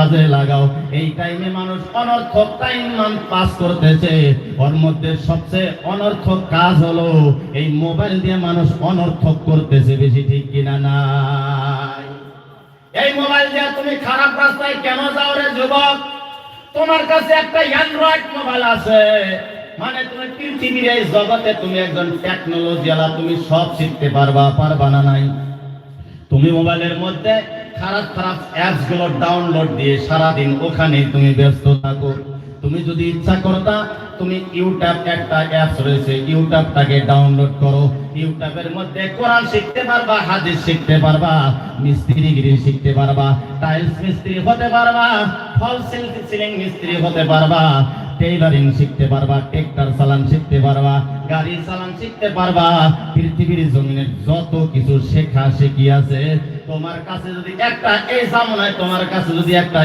কাজে লাগাও। এই টাইমে মানুষ অনর্থক টাইম পাস করতেছে। ওর মধ্যে সবচেয়ে অনর্থক কাজ হলো এই মোবাইল দিয়ে মানুষ অনর্থক করতেছে, বেশি ঠিক কিনা নাই? এই মোবাইল দিয়ে তুমি খারাপ রাস্তায় কেন যাও রে যুবক? তোমার কাছে একটা অ্যান্ড্রয়েড মোবাইল আছে, মানে তুমি পৃথিবীর এই জগতে তুমি একজন টেকনোলজি আলা, তুমি সব শিখতে পারবা না নাই? তুমি মোবাইলের মধ্যে খারাপ খারাপ অ্যাপস গুলো ডাউনলোড দিয়ে সারাদিন ওখানে তুমি ব্যস্ত থাকো। তুমি যদি ইচ্ছা করতা, তুমি ইউটিউব একটা অ্যাপস রয়েছে, ইউটিউবটাকে ডাউনলোড করো। ইউটিউবের মধ্যে কোরআন শিখতে পারবা, হাদিস শিখতে পারবা, মিস্ত্রিগিরি শিখতে পারবা, টাইলস মিস্ত্রি হতে পারবা, ফল সিলিং মিস্ত্রি হতে পারবা, টেইলারিং শিখতে পারবা, ট্রাক্টর চালান শিখতে পারবা, গাড়ি চালান শিখতে পারবা। পৃথিবীর জমিনের যত কিছু শেখা শিখি আছে, তোমার কাছে যদি একটা, এই জামানায় তোমার কাছে যদি একটা